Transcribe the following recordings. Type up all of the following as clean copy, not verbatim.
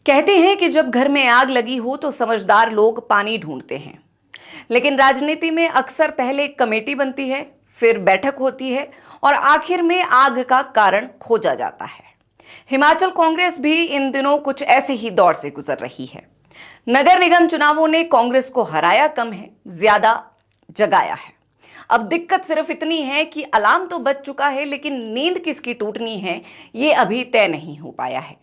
कहते हैं कि जब घर में आग लगी हो तो समझदार लोग पानी ढूंढते हैं। लेकिन राजनीति में अक्सर पहले कमेटी बनती है, फिर बैठक होती है और आखिर में आग का कारण खोजा जाता है। हिमाचल कांग्रेस भी इन दिनों कुछ ऐसे ही दौर से गुजर रही है। नगर निगम चुनावों ने कांग्रेस को हराया कम है, ज्यादा जगाया है। अब दिक्कत सिर्फ इतनी है कि अलार्म तो बज चुका है, लेकिन नींद किसकी टूटनी है ये अभी तय नहीं हो पाया है।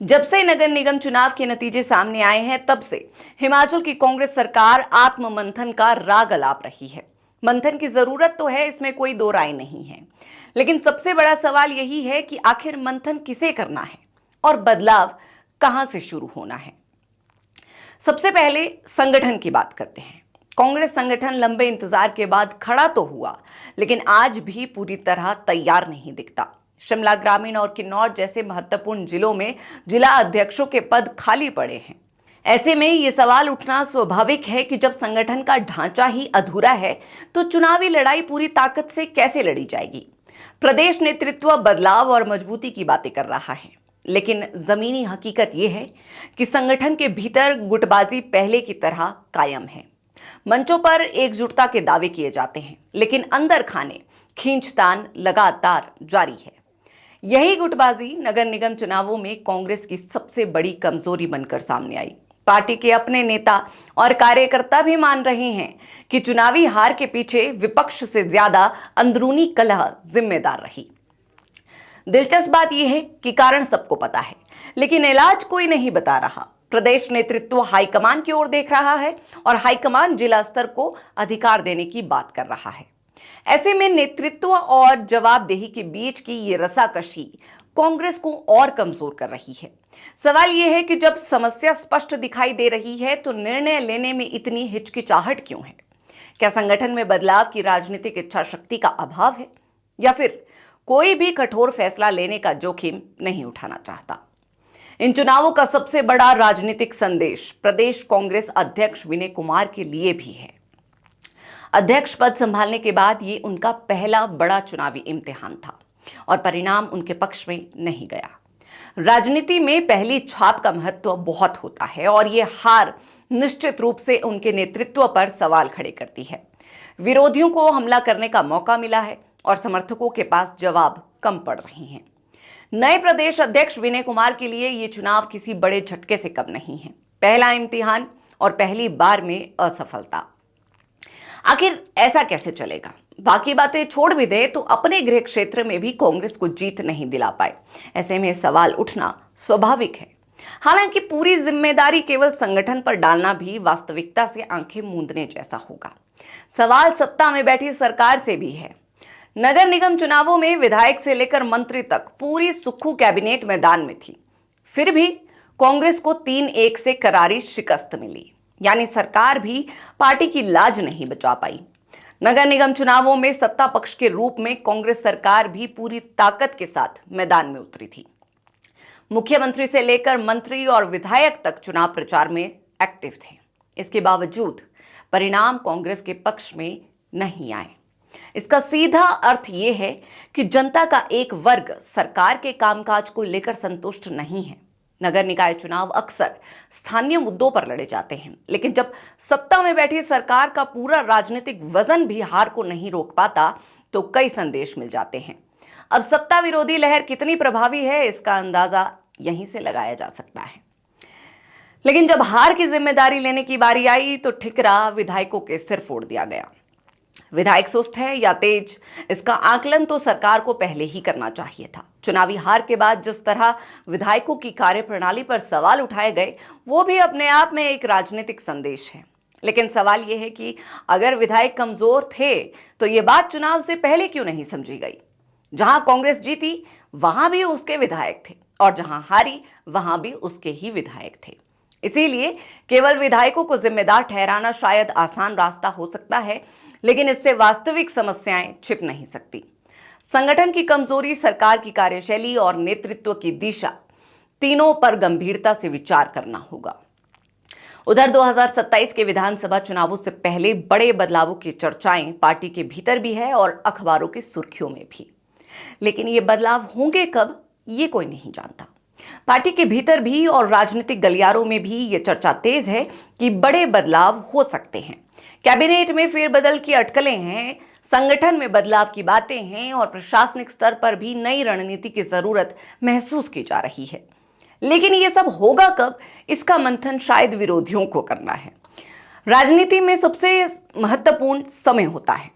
जब से नगर निगम चुनाव के नतीजे सामने आए हैं, तब से हिमाचल की कांग्रेस सरकार आत्ममंथन का राग अलाप रही है। मंथन की जरूरत तो है, इसमें कोई दो राय नहीं है। लेकिन सबसे बड़ा सवाल यही है कि आखिर मंथन किसे करना है और बदलाव कहां से शुरू होना है। सबसे पहले संगठन की बात करते हैं। कांग्रेस संगठन लंबे इंतजार के बाद खड़ा तो हुआ, लेकिन आज भी पूरी तरह तैयार नहीं दिखता। शिमला ग्रामीण और किन्नौर जैसे महत्वपूर्ण जिलों में जिला अध्यक्षों के पद खाली पड़े हैं। ऐसे में ये सवाल उठना स्वाभाविक है कि जब संगठन का ढांचा ही अधूरा है तो चुनावी लड़ाई पूरी ताकत से कैसे लड़ी जाएगी। प्रदेश नेतृत्व बदलाव और मजबूती की बातें कर रहा है, लेकिन जमीनी हकीकत यह है कि संगठन के भीतर गुटबाजी पहले की तरह कायम है। मंचों पर एकजुटता के दावे किए जाते हैं, लेकिन अंदर खाने खींचतान लगातार जारी है। यही गुटबाजी नगर निगम चुनावों में कांग्रेस की सबसे बड़ी कमजोरी बनकर सामने आई। पार्टी के अपने नेता और कार्यकर्ता भी मान रहे हैं कि चुनावी हार के पीछे विपक्ष से ज्यादा अंदरूनी कलह जिम्मेदार रही। दिलचस्प बात यह है कि कारण सबको पता है, लेकिन इलाज कोई नहीं बता रहा। प्रदेश नेतृत्व हाईकमान की ओर देख रहा है और हाईकमान जिला स्तर को अधिकार देने की बात कर रहा है। ऐसे में नेतृत्व और जवाबदेही के बीच की ये रसाकशी कांग्रेस को और कमजोर कर रही है। सवाल यह है कि जब समस्या स्पष्ट दिखाई दे रही है तो निर्णय लेने में इतनी हिचकिचाहट क्यों है? क्या संगठन में बदलाव की राजनीतिक इच्छा शक्ति का अभाव है, या फिर कोई भी कठोर फैसला लेने का जोखिम नहीं उठाना चाहता? इन चुनावों का सबसे बड़ा राजनीतिक संदेश प्रदेश कांग्रेस अध्यक्ष विनय कुमार के लिए भी है। अध्यक्ष पद संभालने के बाद ये उनका पहला बड़ा चुनावी इम्तिहान था और परिणाम उनके पक्ष में नहीं गया। राजनीति में पहली छाप का महत्व बहुत होता है और ये हार निश्चित रूप से उनके नेतृत्व पर सवाल खड़े करती है। विरोधियों को हमला करने का मौका मिला है और समर्थकों के पास जवाब कम पड़ रहे हैं। नए प्रदेश अध्यक्ष विनय कुमार के लिए ये चुनाव किसी बड़े झटके से कम नहीं है। पहला इम्तिहान और पहली बार में असफलता। आखिर ऐसा कैसे चलेगा? बाकी बातें छोड़ भी दे तो अपने गृह क्षेत्र में भी कांग्रेस को जीत नहीं दिला पाए। ऐसे में सवाल उठना स्वाभाविक है। हालांकि पूरी जिम्मेदारी केवल संगठन पर डालना भी वास्तविकता से आंखें मूंदने जैसा होगा। सवाल सत्ता में बैठी सरकार से भी है। नगर निगम चुनावों में विधायक से लेकर मंत्री तक पूरी सुक्खू कैबिनेट मैदान में थी। फिर भी कांग्रेस को 3-1 से करारी शिकस्त मिली, यानी सरकार भी पार्टी की लाज नहीं बचा पाई। नगर निगम चुनावों में सत्ता पक्ष के रूप में कांग्रेस सरकार भी पूरी ताकत के साथ मैदान में उतरी थी। मुख्यमंत्री से लेकर मंत्री और विधायक तक चुनाव प्रचार में एक्टिव थे। इसके बावजूद परिणाम कांग्रेस के पक्ष में नहीं आए। इसका सीधा अर्थ यह है कि जनता का एक वर्ग सरकार के कामकाज को लेकर संतुष्ट नहीं है। नगर निकाय चुनाव अक्सर स्थानीय मुद्दों पर लड़े जाते हैं, लेकिन जब सत्ता में बैठी सरकार का पूरा राजनीतिक वजन भी हार को नहीं रोक पाता तो कई संदेश मिल जाते हैं। अब सत्ता विरोधी लहर कितनी प्रभावी है, इसका अंदाजा यहीं से लगाया जा सकता है। लेकिन जब हार की जिम्मेदारी लेने की बारी आई तो ठिकरा विधायकों के सिर फोड़ दिया गया। विधायक सुस्त है या तेज, इसका आकलन तो सरकार को पहले ही करना चाहिए था। चुनावी हार के बाद जिस तरह विधायकों की कार्यप्रणाली पर सवाल उठाए गए, वो भी अपने आप में एक राजनीतिक संदेश है। लेकिन सवाल यह है कि अगर विधायक कमजोर थे तो ये बात चुनाव से पहले क्यों नहीं समझी गई? जहां कांग्रेस जीती वहां भी उसके विधायक थे और जहां हारी वहां भी उसके ही विधायक थे। इसीलिए केवल विधायकों को जिम्मेदार ठहराना शायद आसान रास्ता हो सकता है, लेकिन इससे वास्तविक समस्याएं छिप नहीं सकती। संगठन की कमजोरी, सरकार की कार्यशैली और नेतृत्व की दिशा, तीनों पर गंभीरता से विचार करना होगा। उधर 2027 के विधानसभा चुनावों से पहले बड़े बदलावों की चर्चाएं पार्टी के भीतर भी है और अखबारों की सुर्खियों में भी। लेकिन ये बदलाव होंगे कब, ये कोई नहीं जानता। पार्टी के भीतर भी और राजनीतिक गलियारों में भी ये चर्चा तेज है कि बड़े बदलाव हो सकते हैं। कैबिनेट में फेरबदल की अटकलें हैं, संगठन में बदलाव की बातें हैं और प्रशासनिक स्तर पर भी नई रणनीति की जरूरत महसूस की जा रही है। लेकिन ये सब होगा कब, इसका मंथन शायद विरोधियों को करना है। राजनीति में सबसे महत्वपूर्ण समय होता है।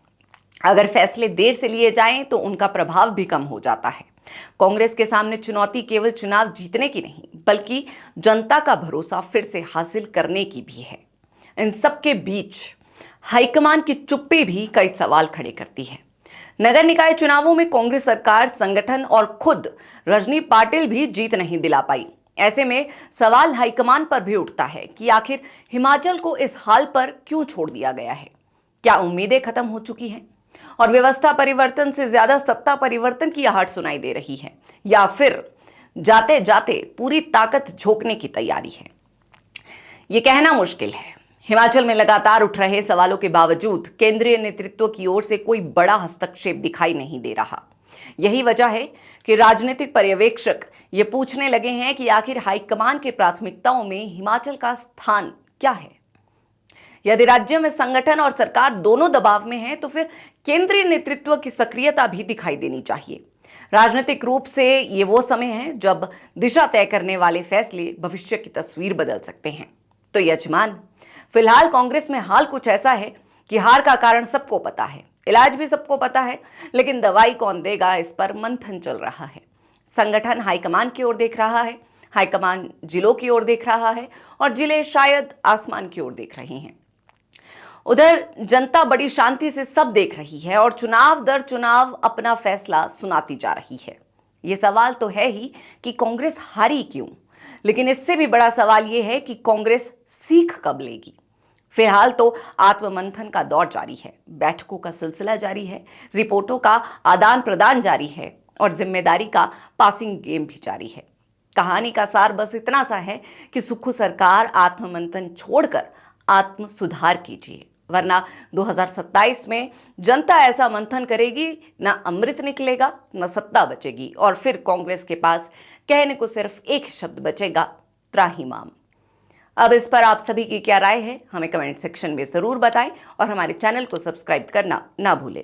अगर फैसले देर से लिए जाएं तो उनका प्रभाव भी कम हो जाता है। कांग्रेस के सामने चुनौती केवल चुनाव जीतने की नहीं, बल्कि जनता का भरोसा फिर से हासिल करने की भी है। इन सबके बीच हाईकमान की चुप्पी भी कई सवाल खड़े करती है। नगर निकाय चुनावों में कांग्रेस सरकार, संगठन और खुद रजनी पाटिल भी जीत नहीं दिला पाई। ऐसे में सवाल हाईकमान पर भी उठता है कि आखिर हिमाचल को इस हाल पर क्यों छोड़ दिया गया है। क्या उम्मीदें खत्म हो चुकी हैं और व्यवस्था परिवर्तन से ज्यादा सत्ता परिवर्तन की आहट सुनाई दे रही है, या फिर जाते जाते पूरी ताकत झोंकने की तैयारी है? ये कहना मुश्किल है। हिमाचल में लगातार उठ रहे सवालों के बावजूद केंद्रीय नेतृत्व की ओर से कोई बड़ा हस्तक्षेप दिखाई नहीं दे रहा। यही वजह है कि राजनीतिक पर्यवेक्षक ये पूछने लगे हैं कि आखिर हाईकमान की प्राथमिकताओं में हिमाचल का स्थान क्या है। यदि राज्य में संगठन और सरकार दोनों दबाव में हैं, तो फिर केंद्रीय नेतृत्व की सक्रियता भी दिखाई देनी चाहिए। राजनीतिक रूप से ये वो समय है जब दिशा तय करने वाले फैसले भविष्य की तस्वीर बदल सकते हैं। तो यजमान, फिलहाल कांग्रेस में हाल कुछ ऐसा है कि हार का कारण सबको पता है, इलाज भी सबको पता है, लेकिन दवाई कौन देगा, इस पर मंथन चल रहा है। संगठन हाईकमान की ओर देख रहा है, हाईकमान जिलों की ओर देख रहा है और जिले शायद आसमान की ओर देख रहे हैं। उधर जनता बड़ी शांति से सब देख रही है और चुनाव दर चुनाव अपना फैसला सुनाती जा रही है। ये सवाल तो है ही कि कांग्रेस हारी क्यों, लेकिन इससे भी बड़ा सवाल यह है कि कांग्रेस सीख कब लेगी। फिलहाल तो आत्ममंथन का दौर जारी है, बैठकों का सिलसिला जारी है, रिपोर्टों का आदान प्रदान जारी है और जिम्मेदारी का पासिंग गेम भी जारी है। कहानी का सार बस इतना सा है कि सुक्खू सरकार, आत्ममंथन छोड़कर आत्म सुधार कीजिए, वरना 2027 में जनता ऐसा मंथन करेगी, ना अमृत निकलेगा, ना सत्ता बचेगी और फिर कांग्रेस के पास कहने को सिर्फ एक शब्द बचेगा, त्राहिमाम। अब इस पर आप सभी की क्या राय है, हमें कमेंट सेक्शन में जरूर बताएं और हमारे चैनल को सब्सक्राइब करना ना भूलें।